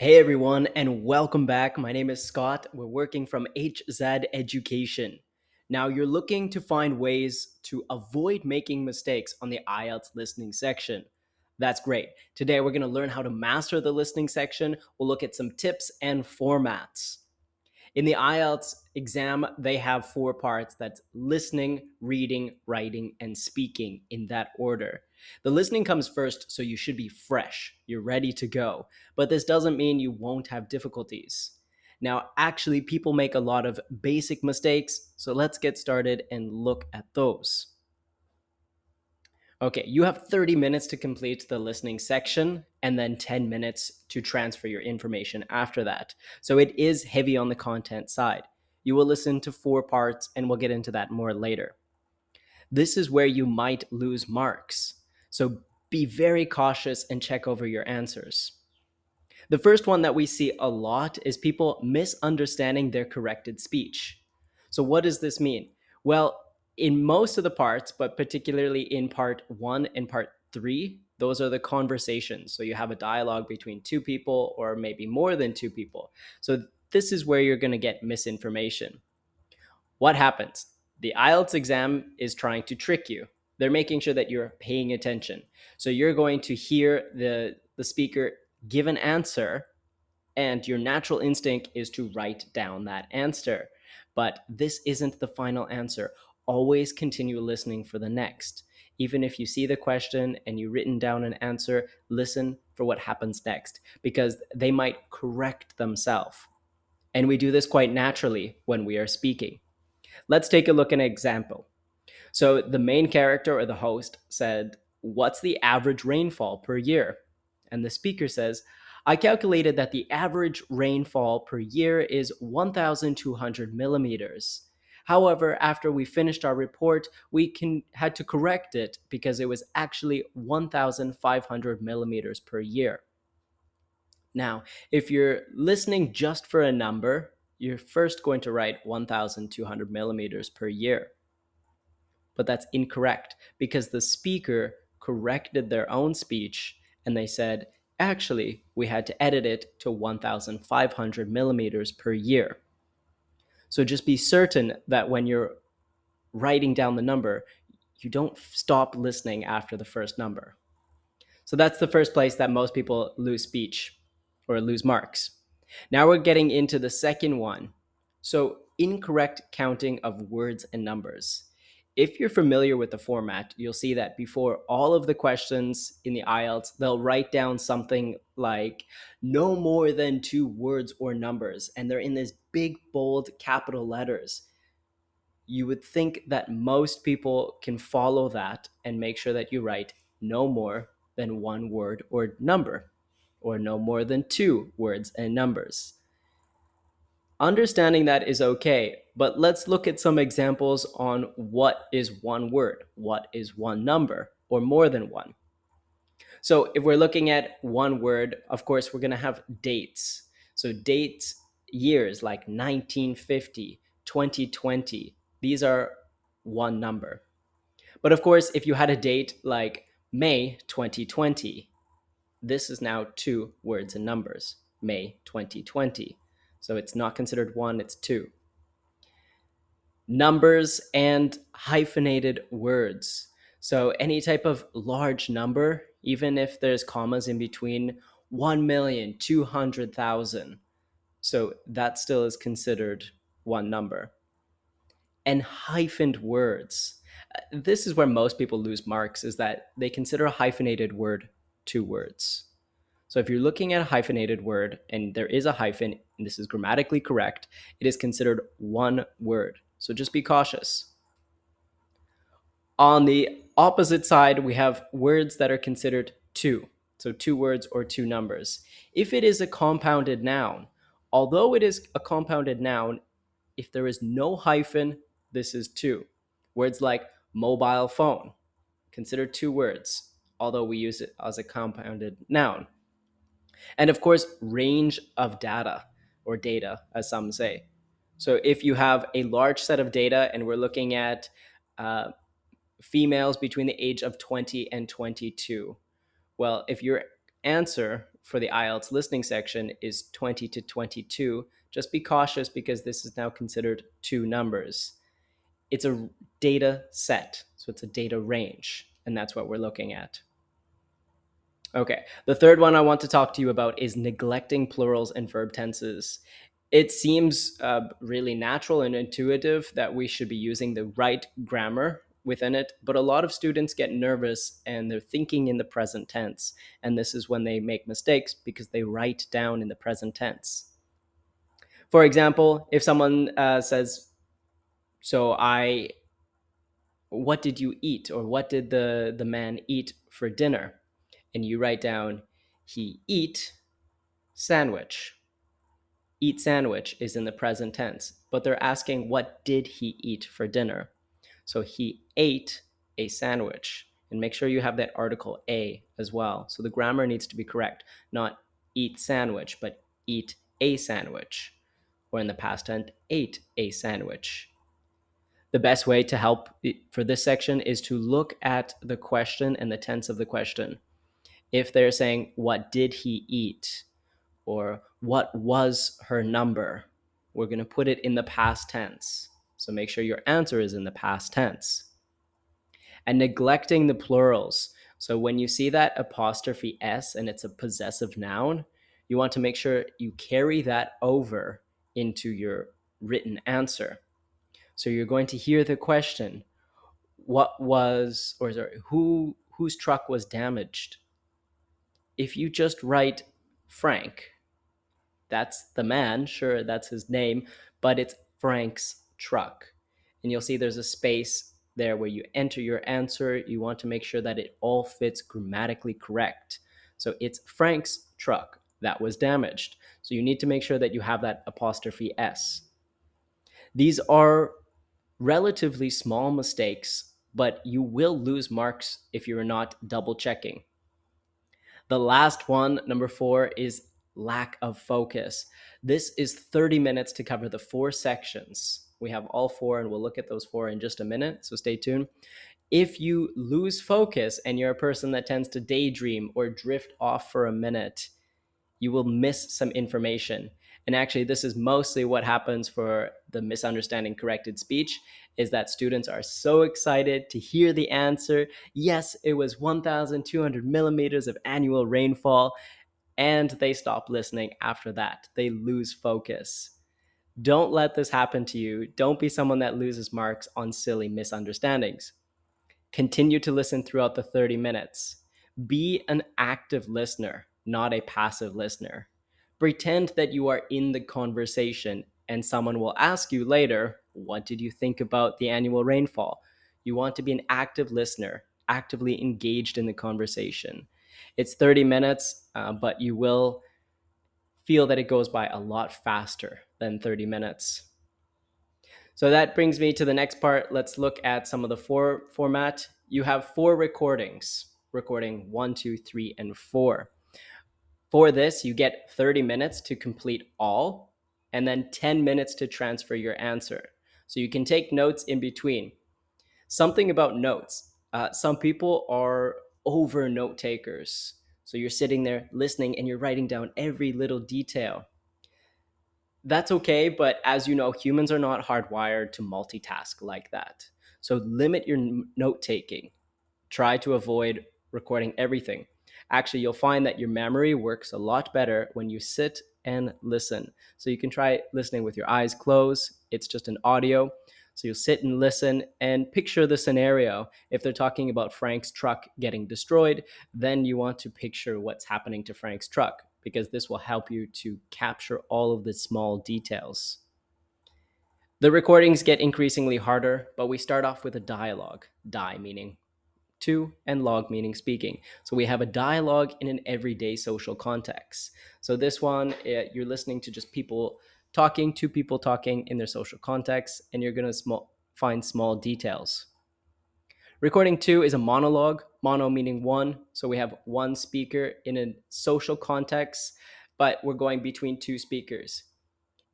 Hey everyone, and welcome back. My name is Scott. We're working from HZad Education. Now, you're looking to find ways to avoid making mistakes on the IELTS listening section. That's great. Today, we're going to learn how to master the listening section. We'll look at some tips and formats. In the IELTS exam, they have four parts. That's listening, reading, writing, and speaking in that order. The listening comes first, so you should be fresh. You're ready to go. But this doesn't mean you won't have difficulties. Now, actually, people make a lot of basic mistakes, so let's get started and look at those. Okay, you have 30 minutes to complete the listening section and then 10 minutes to transfer your information after that. So it is heavy on the content side. You will listen to four parts, and we'll get into that more later. This is where you might lose marks. So be very cautious and check over your answers. The first one that we see a lot is people misunderstanding their corrected speech. So, what does this mean? Well, in most of the parts, but particularly in part one and part three, those are the conversations. So, you have a dialogue between two people or maybe more than two people. So, this is where you're going to get misinformation. What happens? The IELTS exam is trying to trick you. They're making sure that you're paying attention. So, you're going to hear the speaker give an answer, and your natural instinct is to write down that answer. But this isn't the final answer. Always continue listening for the next. Even if you see the question and you've written down an answer, listen for what happens next, because they might correct themselves. And we do this quite naturally when we are speaking. Let's take a look at an example. So the main character or the host said, "What's the average rainfall per year?" And the speaker says, "I calculated that the average rainfall per year is 1,200 millimeters. However, after we finished our report, had to correct it because it was actually 1,500 millimeters per year." Now, if you're listening just for a number, you're first going to write 1,200 millimeters per year. But that's incorrect because the speaker corrected their own speech and they said, actually, we had to edit it to 1,500 millimeters per year. So just be certain that when you're writing down the number, you don't stop listening after the first number. So that's the first place that most people lose speech or lose marks. Now we're getting into the second one. So, incorrect counting of words and numbers. If you're familiar with the format, you'll see that before all of the questions in the IELTS, they'll write down something like no more than two words or numbers, and they're in these big, bold capital letters. You would think that most people can follow that and make sure that you write no more than one word or number, or no more than two words and numbers. Understanding that is okay, but let's look at some examples on what is one word, what is one number, or more than one. So if we're looking at one word, of course, we're going to have dates. So dates, years like 1950, 2020, these are one number. But of course, if you had a date like May 2020, this is now two words and numbers, May 2020. So it's not considered one, it's two. Numbers and hyphenated words. So any type of large number, even if there's commas in between, 1,200,000. So that still is considered one number. And hyphened words. This is where most people lose marks, is that they consider a hyphenated word two words. So if you're looking at a hyphenated word and there is a hyphen, and this is grammatically correct, it is considered one word. So just be cautious. On the opposite side, we have words that are considered two. So two words or two numbers. If it is a compounded noun, although it is a compounded noun, if there is no hyphen, this is two. Words like mobile phone, considered two words, although we use it as a compounded noun. And of course, range of data, or data, as some say. So if you have a large set of data and we're looking at females between the age of 20 and 22, well, if your answer for the IELTS listening section is 20 to 22. Just be cautious because this is now considered two numbers. It's a data set, so it's a data range, and that's what we're looking at. Okay, the third one I want to talk to you about is neglecting plurals and verb tenses. It seems really natural and intuitive that we should be using the right grammar within it, but a lot of students get nervous and they're thinking in the present tense. And this is when they make mistakes because they write down in the present tense. For example, if someone says, so I, what did you eat? Or what did the man eat for dinner? And you write down, he eat sandwich. Eat sandwich is in the present tense, but they're asking what did he eat for dinner? So he ate a sandwich. And make sure you have that article a as well. So the grammar needs to be correct, not eat sandwich, but eat a sandwich. Or in the past tense, ate a sandwich. The best way to help for this section is to look at the question and the tense of the question. If they're saying, what did he eat? Or what was her number? We're going to put it in the past tense. So make sure your answer is in the past tense. And neglecting the plurals. So when you see that apostrophe S and it's a possessive noun, you want to make sure you carry that over into your written answer. So you're going to hear the question, what was, or sorry, whose truck was damaged? If you just write Frank, that's the man, sure, that's his name, but it's Frank's truck. And you'll see there's a space there where you enter your answer. You want to make sure that it all fits grammatically correct. So it's Frank's truck that was damaged. So you need to make sure that you have that apostrophe S. These are relatively small mistakes, but you will lose marks if you're not double checking. The last one, number 4, is lack of focus. This is 30 minutes to cover the 4 sections. We have all 4, and we'll look at those 4 in just a minute, so stay tuned. If you lose focus and you're a person that tends to daydream or drift off for a minute, you will miss some information. And actually, this is mostly what happens for the misunderstanding corrected speech, is that students are so excited to hear the answer. Yes, it was 1,200 millimeters of annual rainfall, and they stop listening after that. They lose focus. Don't let this happen to you. Don't be someone that loses marks on silly misunderstandings. Continue to listen throughout the 30 minutes. Be an active listener, not a passive listener. Pretend that you are in the conversation and someone will ask you later, what did you think about the annual rainfall? You want to be an active listener, actively engaged in the conversation. It's 30 minutes, but you will feel that it goes by a lot faster than 30 minutes. So that brings me to the next part. Let's look at some of the format. You have 4 recordings, recording 1, 2, 3, and 4. For this, you get 30 minutes to complete all, and then 10 minutes to transfer your answer. So you can take notes in between. Something about notes. Some people are over note takers. So you're sitting there listening and you're writing down every little detail. That's okay, but as you know, humans are not hardwired to multitask like that. So limit your note taking. Try to avoid recording everything. Actually, you'll find that your memory works a lot better when you sit and listen. So you can try listening with your eyes closed. It's just an audio. So you'll sit and listen and picture the scenario. If they're talking about Frank's truck getting destroyed, then you want to picture what's happening to Frank's truck, because this will help you to capture all of the small details. The recordings get increasingly harder, but we start off with a dialogue. Die meaning to, and log meaning speaking. So we have a dialogue in an everyday social context. So this one, you're listening to just people talking, two people talking in their social context, and you're going to find small details. Recording 2 is a monologue, mono meaning one. So we have one speaker in a social context, but we're going between 2 speakers.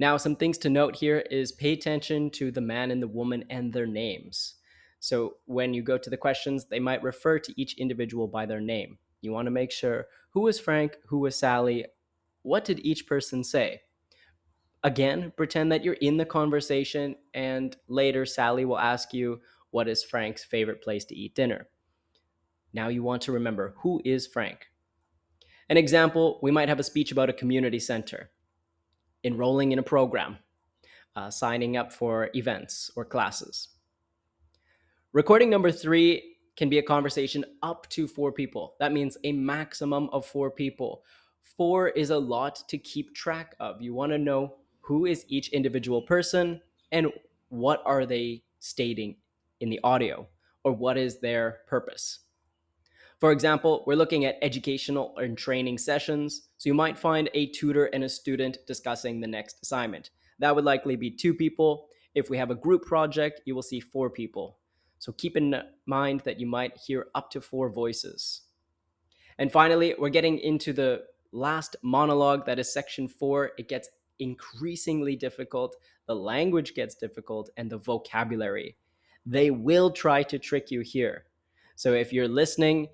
Now, some things to note here is pay attention to the man and the woman and their names. So when you go to the questions, they might refer to each individual by their name. You want to make sure Who is Frank? Who is Sally? What did each person say? Again, pretend that you're in the conversation, and later Sally will ask you, what is Frank's favorite place to eat dinner? Now you want to remember, who is Frank? An example, we might have a speech about a community center, enrolling in a program, signing up for events or classes. Recording number 3 can be a conversation up to 4 people. That means a maximum of 4 people. 4 is a lot to keep track of. You want to know who is each individual person and what are they stating in the audio, or what is their purpose. For example, we're looking at educational and training sessions, so you might find a tutor and a student discussing the next assignment. That would likely be 2 people. If we have a group project, you will see 4 people. So keep in mind that you might hear up to 4 voices. And finally, we're getting into the last monologue, that is section 4. It gets increasingly difficult, the language gets difficult, and the vocabulary. They will try to trick you here. So if you're listening,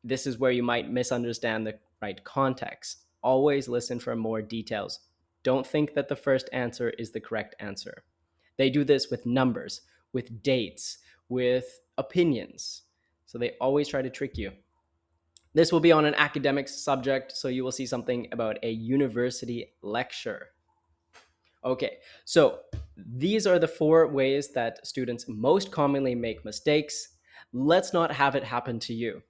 this is where you might misunderstand the right context. Always listen for more details. Don't think that the first answer is the correct answer. They do this with numbers, with dates, with opinions. So they always try to trick you. This will be on an academic subject, so you will see something about a university lecture. Okay, so these are the 4 ways that students most commonly make mistakes. Let's not have it happen to you.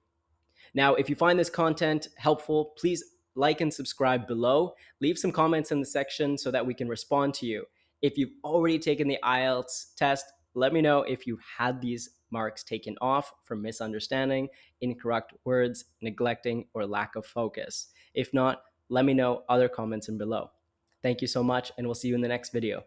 Now, if you find this content helpful, please like and subscribe below. Leave some comments in the section so that we can respond to you. If you've already taken the IELTS test, let me know if you had these marks taken off for misunderstanding, incorrect words, neglecting, or lack of focus. If not, let me know other comments in below. Thank you so much, and we'll see you in the next video.